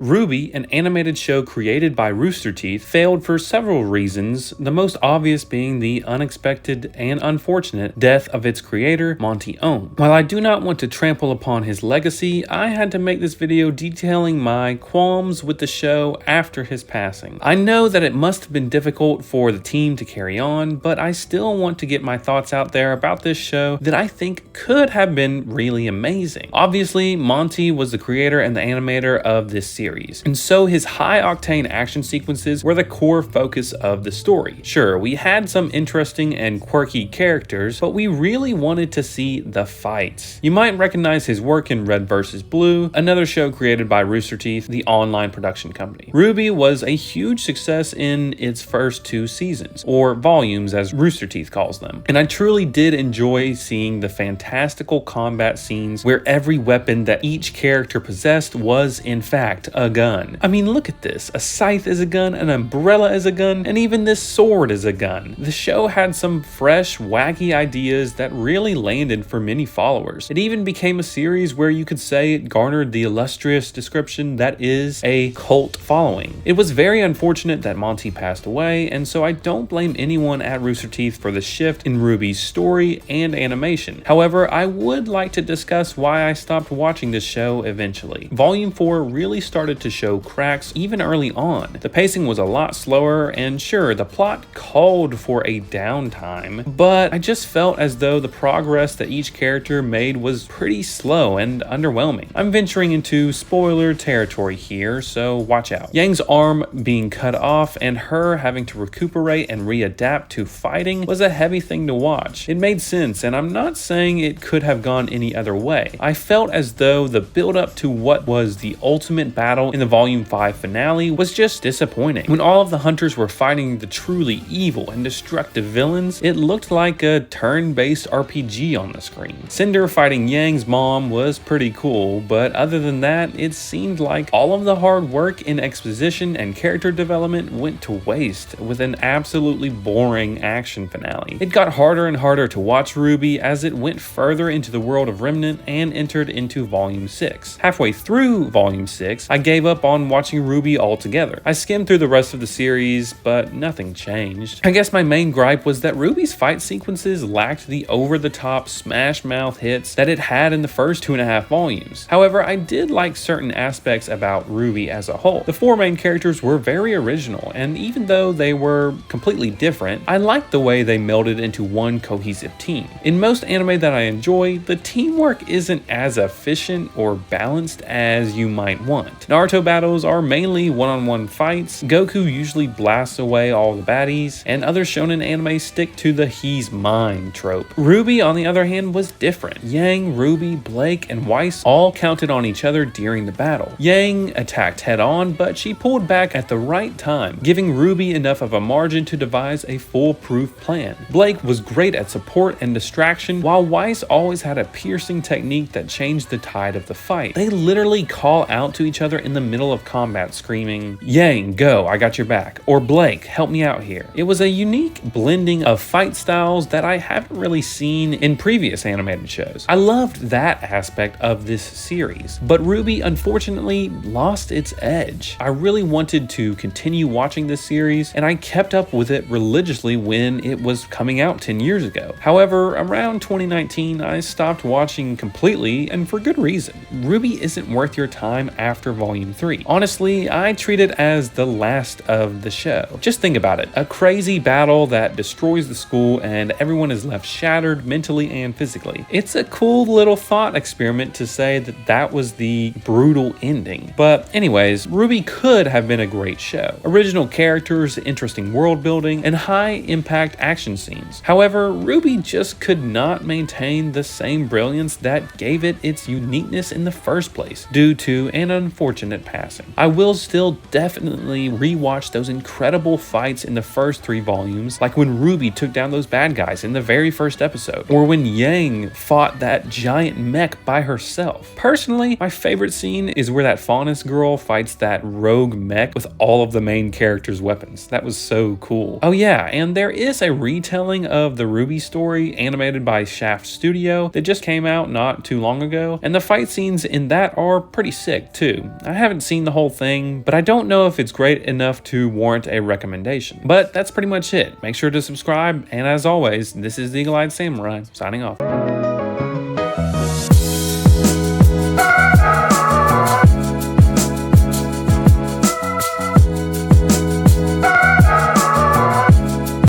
RWBY, an animated show created by Rooster Teeth, failed for several reasons, the most obvious being the unexpected and unfortunate death of its creator, Monty Oum. While I do not want to trample upon his legacy, I had to make this video detailing my qualms with the show after his passing. I know that it must have been difficult for the team to carry on, but I still want to get my thoughts out there about this show that I think could have been really amazing. Obviously, Monty was the creator and the animator of this series, and so his high-octane action sequences were the core focus of the story. Sure, we had some interesting and quirky characters, but we really wanted to see the fights. You might recognize his work in Red vs. Blue, another show created by Rooster Teeth, the online production company. RWBY was a huge success in its first 2 seasons, or volumes as Rooster Teeth calls them, and I truly did enjoy seeing the fantastical combat scenes where every weapon that each character possessed was, in fact, a gun. I mean, look at this. A scythe is a gun, an umbrella is a gun, and even this sword is a gun. The show had some fresh, wacky ideas that really landed for many followers. It even became a series where you could say it garnered the illustrious description that is a cult following. It was very unfortunate that Monty passed away, and so I don't blame anyone at Rooster Teeth for the shift in RWBY's story and animation. However, I would like to discuss why I stopped watching this show eventually. Volume 4 really started to show cracks even early on. The pacing was a lot slower, and sure, the plot called for a downtime, but I just felt as though the progress that each character made was pretty slow and underwhelming. I'm venturing into spoiler territory here, so watch out. Yang's arm being cut off and her having to recuperate and readapt to fighting was a heavy thing to watch. It made sense, and I'm not saying it could have gone any other way. I felt as though the build up to what was the ultimate battle in the Volume 5 finale was just disappointing. When all of the hunters were fighting the truly evil and destructive villains, it looked like a turn-based RPG on the screen. Cinder fighting Yang's mom was pretty cool, but other than that, it seemed like all of the hard work in exposition and character development went to waste with an absolutely boring action finale. It got harder and harder to watch RWBY as it went further into the world of Remnant and entered into Volume 6. Halfway through Volume 6, I gave up on watching RWBY altogether. I skimmed through the rest of the series, but nothing changed. I guess my main gripe was that RWBY's fight sequences lacked the over-the-top smash-mouth hits that it had in the first 2.5 volumes. However, I did like certain aspects about RWBY as a whole. The 4 main characters were very original, and even though they were completely different, I liked the way they melded into one cohesive team. In most anime that I enjoy, the teamwork isn't as efficient or balanced as you might want. Naruto battles are mainly one-on-one fights, Goku usually blasts away all the baddies, and other shonen anime stick to the "he's mine" trope. RWBY, on the other hand, was different. Yang, RWBY, Blake, and Weiss all counted on each other during the battle. Yang attacked head-on, but she pulled back at the right time, giving RWBY enough of a margin to devise a foolproof plan. Blake was great at support and distraction, while Weiss always had a piercing technique that changed the tide of the fight. They literally call out to each other in the middle of combat, screaming, "Yang, go, I got your back," or "Blake, help me out here." It was a unique blending of fight styles that I haven't really seen in previous animated shows. I loved that aspect of this series, but RWBY unfortunately lost its edge. I really wanted to continue watching this series, and I kept up with it religiously when it was coming out 10 years ago. However, around 2019, I stopped watching completely, and for good reason. RWBY isn't worth your time after Volume 3. Honestly, I treat it as the last of the show. Just think about it. A crazy battle that destroys the school and everyone is left shattered mentally and physically. It's a cool little thought experiment to say that that was the brutal ending. But anyways, RWBY could have been a great show. Original characters, interesting world building, and high impact action scenes. However, RWBY just could not maintain the same brilliance that gave it its uniqueness in the first place due to an unfortunate passing. I will still definitely rewatch those incredible fights in the first 3 volumes, like when RWBY took down those bad guys in the very first episode, or when Yang fought that giant mech by herself. Personally, my favorite scene is where that Faunus girl fights that rogue mech with all of the main characters' weapons. That was so cool. Oh yeah, and there is a retelling of the RWBY story animated by Shaft Studio that just came out not too long ago, and the fight scenes in that are pretty sick too. I haven't seen the whole thing, but I don't know if it's great enough to warrant a recommendation. But that's pretty much it. Make sure to subscribe, and as always, this is the Eagle-Eyed Samurai, signing off.